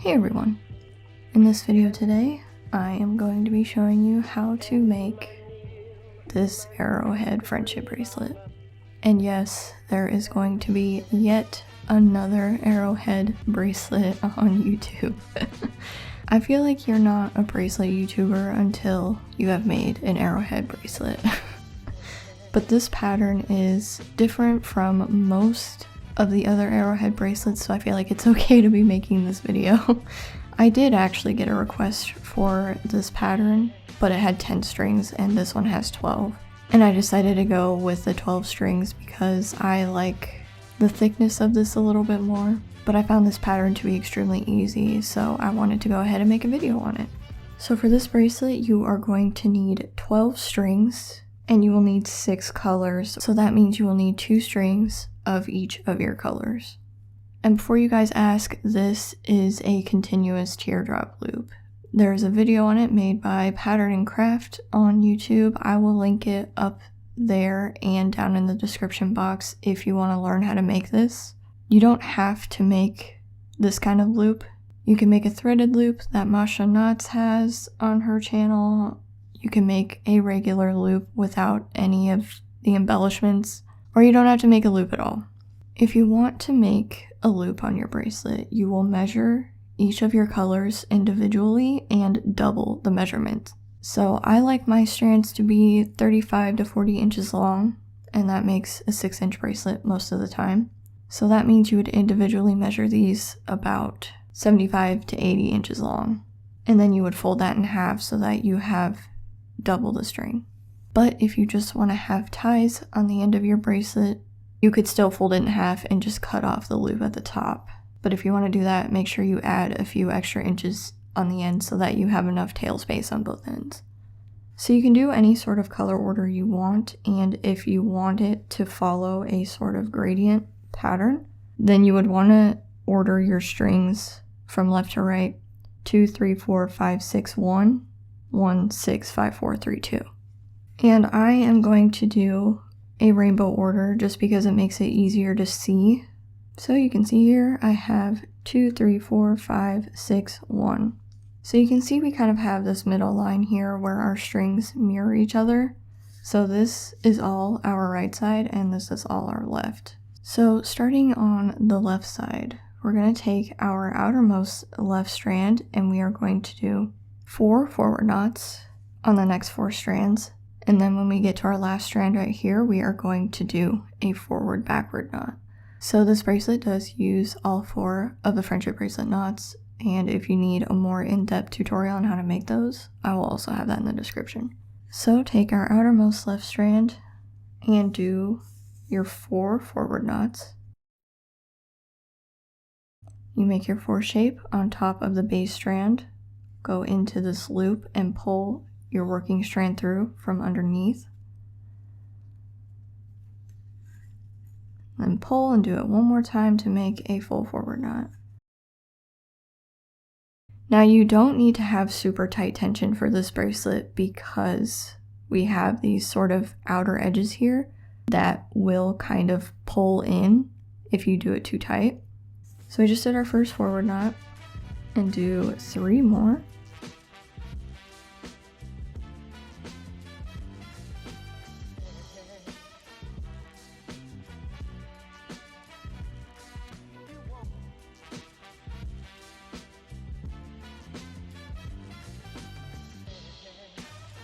Hey everyone! In this video today, I am going to be showing you how to make this Arrowhead friendship bracelet. And yes, there is going to be yet another Arrowhead bracelet on YouTube. I feel like you're not a bracelet YouTuber until you have made an Arrowhead bracelet. But this pattern is different from most of the other Arrowhead bracelets, so I feel like it's okay to be making this video. I did actually get a request for this pattern, but it had 10 strings and this one has 12. And I decided to go with the 12 strings because I like the thickness of this a little bit more, but I found this pattern to be extremely easy, so I wanted to go ahead and make a video on it. So for this bracelet, you are going to need 12 strings and you will need 6 colors, so that means you will need 2 strings of each of your colors. And before you guys ask, this is a continuous teardrop loop. There's a video on it made by Pattern and Craft on YouTube. I will link it up there and down in the description box if you want to learn how to make this. You don't have to make this kind of loop. You can make a threaded loop that Masha Knots has on her channel. You can make a regular loop without any of the embellishments, or you don't have to make a loop at all. If you want to make a loop on your bracelet, you will measure each of your colors individually and double the measurement. So I like my strands to be 35 to 40 inches long, and that makes a 6-inch bracelet most of the time. So that means you would individually measure these about 75 to 80 inches long, and then you would fold that in half so that you have double the string. But if you just want to have ties on the end of your bracelet, you could still fold it in half and just cut off the loop at the top. But if you want to do that, make sure you add a few extra inches on the end so that you have enough tail space on both ends. So you can do any sort of color order you want, and if you want it to follow a sort of gradient pattern, then you would want to order your strings from left to right: 2, 3, 4, 5, 6, 1, 1, 6, 5, 4, 3, 2. And I am going to do a rainbow order just because it makes it easier to see. So you can see here I have 2, 3, 4, 5, 6, 1. So you can see we kind of have this middle line here where our strings mirror each other. So this is all our right side and this is all our left. So starting on the left side, we're going to take our outermost left strand and we are going to do 4 forward knots on the next 4 strands. And then when we get to our last strand right here, we are going to do a forward backward knot. So this bracelet does use all 4 of the friendship bracelet knots, and if you need a more in-depth tutorial on how to make those, I will also have that in the description. So take our outermost left strand and do your 4 forward knots. You make your 4 shape on top of the base strand, go into this loop and pull your working strand through from underneath. Then pull and do it one more time to make a full forward knot. Now you don't need to have super tight tension for this bracelet because we have these sort of outer edges here that will kind of pull in if you do it too tight. So we just did our first forward knot and do 3 more.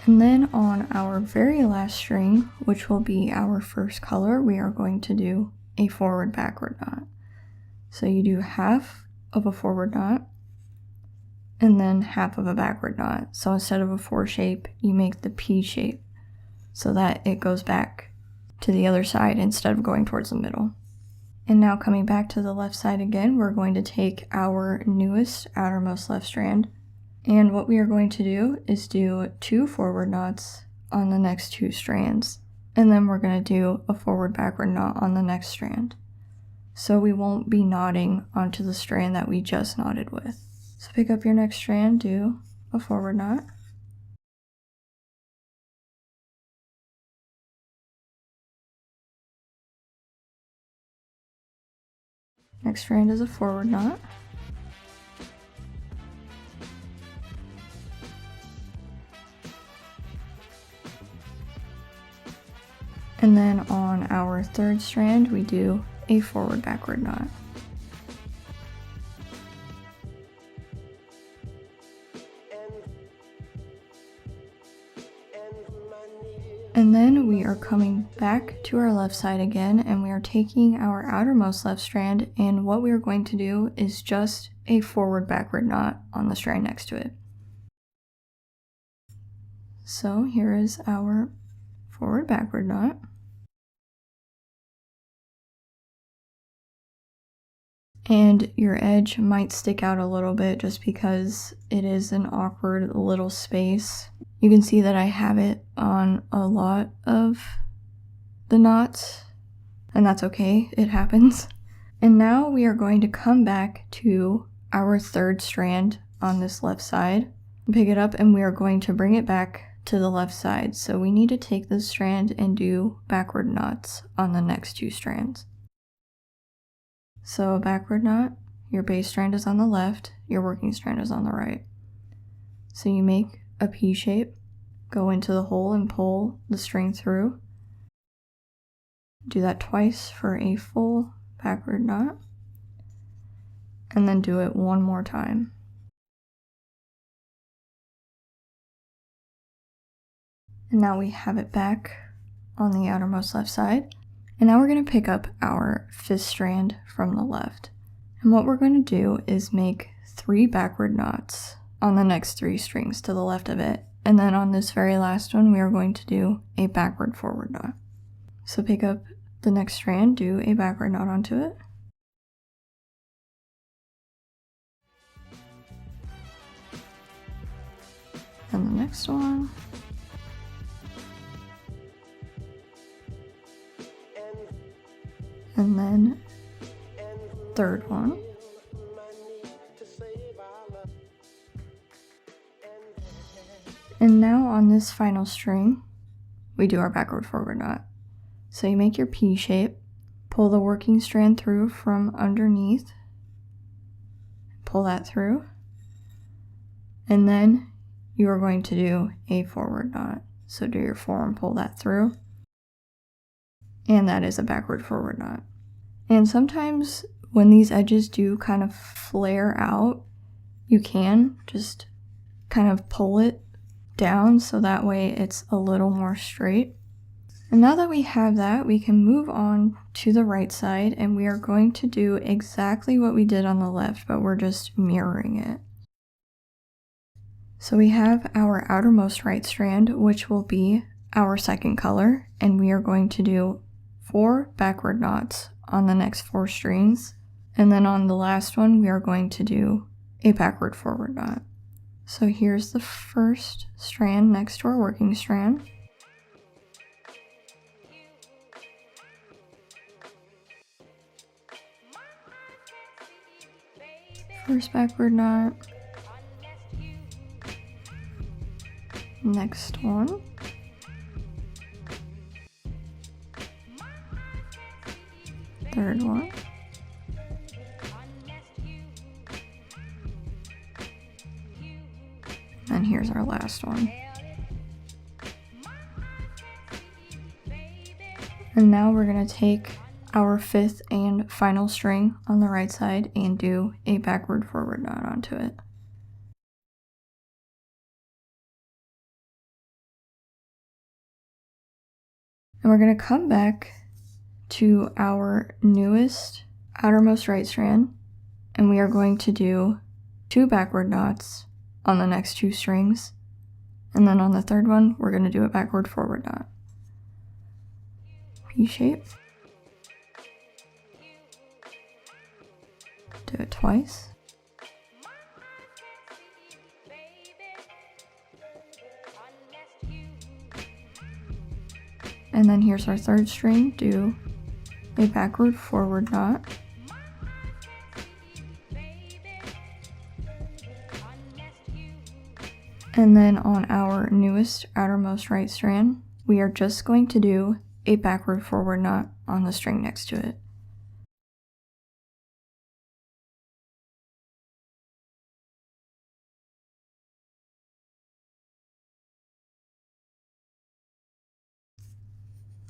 And then on our very last string, which will be our first color, we are going to do a forward backward knot. So you do half of a forward knot and then half of a backward knot. So instead of a 4 shape, you make the P shape so that it goes back to the other side instead of going towards the middle. And now coming back to the left side again, we're going to take our newest outermost left strand, and what we are going to do is do 2 forward knots on the next 2 strands, and then we're going to do a forward backward knot on the next strand. So we won't be knotting onto the strand that we just knotted with. So pick up your next strand, do a forward knot. Next strand is a forward knot. And then on our third strand, we do a forward backward knot. And then we are coming back to our left side again, and we are taking our outermost left strand, and what we are going to do is just a forward backward knot on the strand next to it. So here is our forward backward knot. And your edge might stick out a little bit just because it is an awkward little space. You can see that I have it on a lot of the knots, and that's okay, it happens. And now we are going to come back to our third strand on this left side, pick it up, and we are going to bring it back to the left side. So we need to take this strand and do backward knots on the next two strands. So a backward knot, your base strand is on the left, your working strand is on the right. So you make a P shape, go into the hole and pull the string through. Do that twice for a full backward knot, and then do it one more time. And now we have it back on the outermost left side. And now we're going to pick up our fifth strand from the left. And what we're going to do is make 3 backward knots on the next 3 strings to the left of it. And then on this very last one, we are going to do a backward forward knot. So pick up the next strand, do a backward knot onto it. And the next one. And then third one. And now on this final string, we do our backward forward knot. So you make your P shape, pull the working strand through from underneath, pull that through, and then you are going to do a forward knot. So do your 4 and pull that through, and that is a backward forward knot. And sometimes when these edges do kind of flare out, you can just kind of pull it down so that way it's a little more straight. And now that we have that, we can move on to the right side, and we are going to do exactly what we did on the left, but we're just mirroring it. So we have our outermost right strand, which will be our second color, and we are going to do 4 backward knots on the next 4 strings, and then on the last one we are going to do a backward forward knot. So here's the first strand next to our working strand. First backward knot. Next one. Third one. And here's our last one. And now we're going to take our 5th and final string on the right side and do a backward forward knot onto it. And we're going to come back to our newest outermost right strand, and we are going to do 2 backward knots on the next 2 strings, and then on the third one we're going to do a backward forward knot. P shape. Do it twice. And then here's our third string, do a backward forward knot. And then on our newest outermost right strand, we are just going to do a backward forward knot on the string next to it.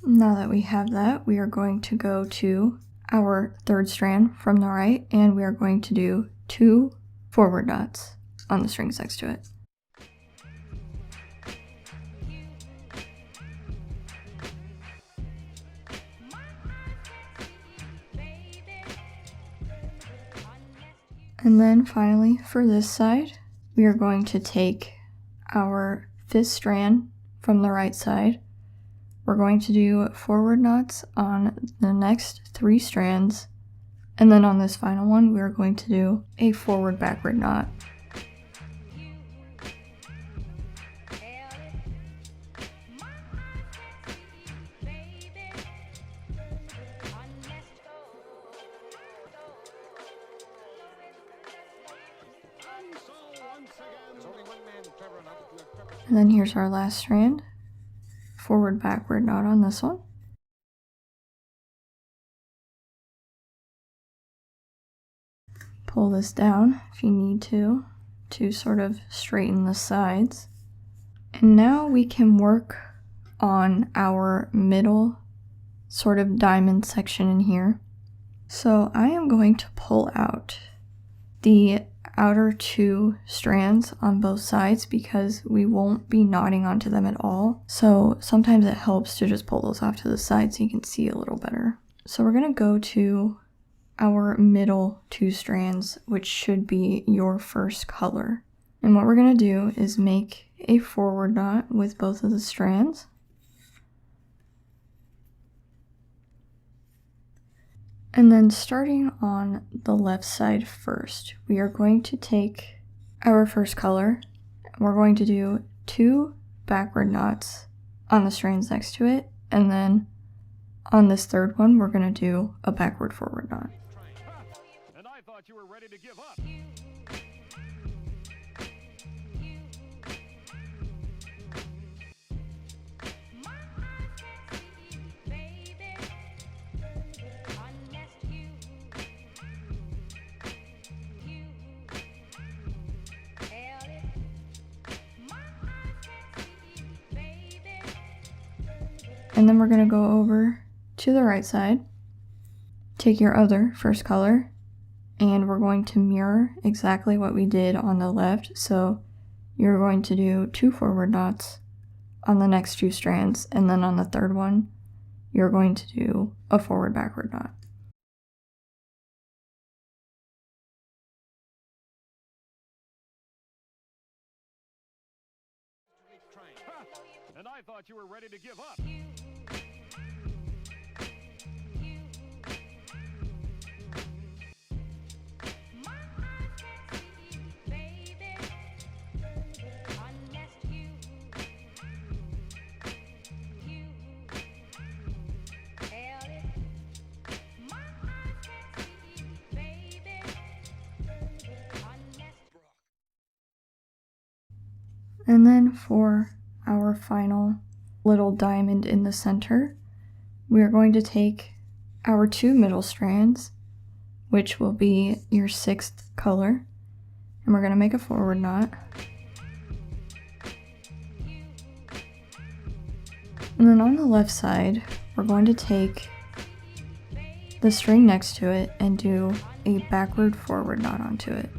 Now that we have that, we are going to go to our third strand from the right, and we are going to do 2 forward knots on the strings next to it. And then finally, for this side, we are going to take our 5th strand from the right side. We're going to do forward knots on the next 3 strands, and then on this final one, we are going to do a forward backward knot. And then here's our last strand, forward backward knot on this one. Pull this down if you need to sort of straighten the sides. And now we can work on our middle sort of diamond section in here. So I am going to pull out the outer 2 strands on both sides because we won't be knotting onto them at all. So sometimes it helps to just pull those off to the side so you can see a little better. So we're going to go to our middle 2 strands, which should be your first color. And what we're going to do is make a forward knot with both of the strands. And then starting on the left side first, we are going to take our first color. We're going to do 2 backward knots on the strands next to it, and then on this third one, we're going to do a backward forward knot. And I thought you were ready to give up. And then we're going to go over to the right side, take your other first color, and we're going to mirror exactly what we did on the left. So you're going to do 2 forward knots on the next 2 strands, and then on the third one, you're going to do a forward backward knot. And I thought you were ready to give up. And then for our final little diamond in the center, we are going to take our 2 middle strands, which will be your 6th color, and we're going to make a forward knot. And then on the left side, we're going to take the string next to it and do a backward forward knot onto it.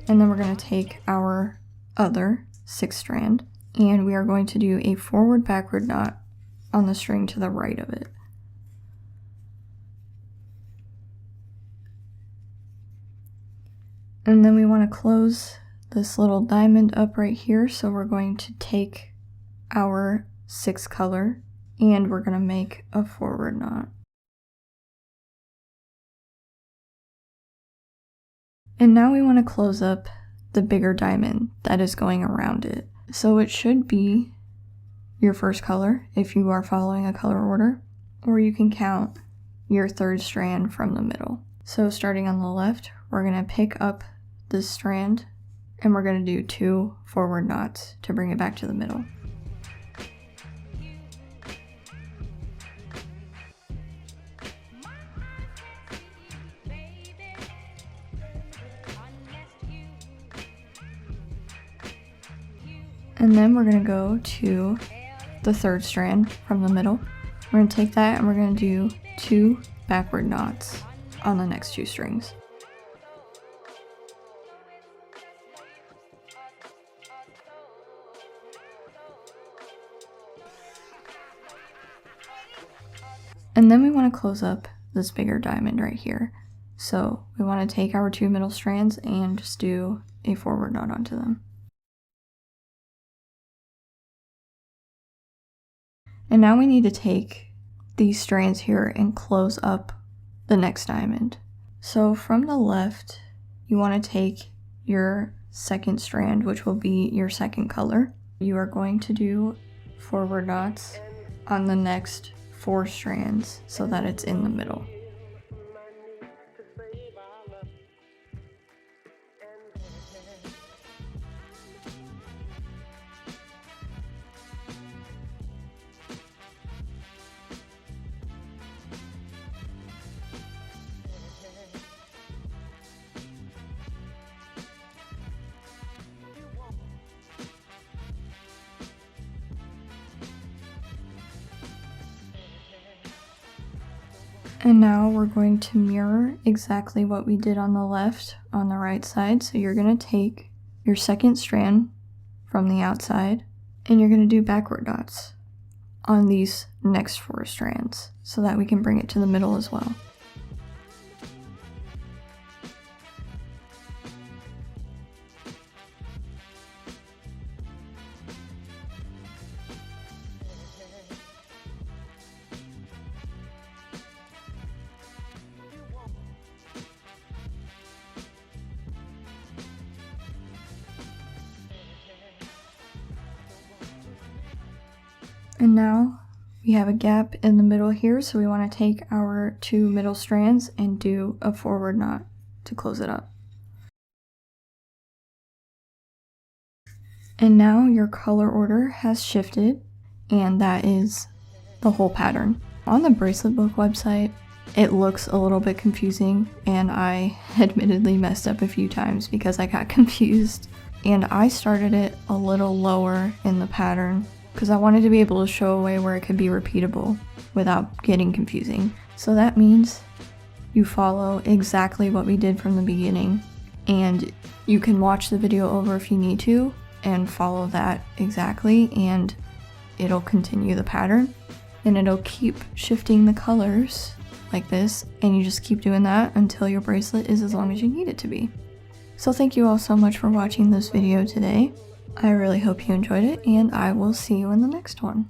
And then we're going to take our other 6th strand, and we are going to do a forward backward knot on the string to the right of it. And then we want to close this little diamond up right here, so we're going to take our 6th color and we're going to make a forward knot. And now we want to close up the bigger diamond that is going around it. So it should be your first color if you are following a color order, or you can count your 3rd strand from the middle. So starting on the left, we're going to pick up this strand and we're going to do 2 forward knots to bring it back to the middle. And then we're going to go to the third strand from the middle. We're going to take that and we're going to do 2 backward knots on the next 2 strings. And then we want to close up this bigger diamond right here. So we want to take our 2 middle strands and just do a forward knot onto them. And now we need to take these strands here and close up the next diamond. So from the left, you want to take your second strand, which will be your second color. You are going to do forward knots on the next 4 strands so that it's in the middle. And now we're going to mirror exactly what we did on the left on the right side. So you're going to take your second strand from the outside and you're going to do backward knots on these next 4 strands so that we can bring it to the middle as well. And now we have a gap in the middle here, so we want to take our 2 middle strands and do a forward knot to close it up. And now your color order has shifted, and that is the whole pattern. On the Bracelet book website, it looks a little bit confusing, and I admittedly messed up a few times because I got confused. And I started it a little lower in the pattern because I wanted to be able to show a way where it could be repeatable without getting confusing. So that means you follow exactly what we did from the beginning, and you can watch the video over if you need to and follow that exactly, and it'll continue the pattern and it'll keep shifting the colors like this, and you just keep doing that until your bracelet is as long as you need it to be. So thank you all so much for watching this video today. I really hope you enjoyed it, and I will see you in the next one.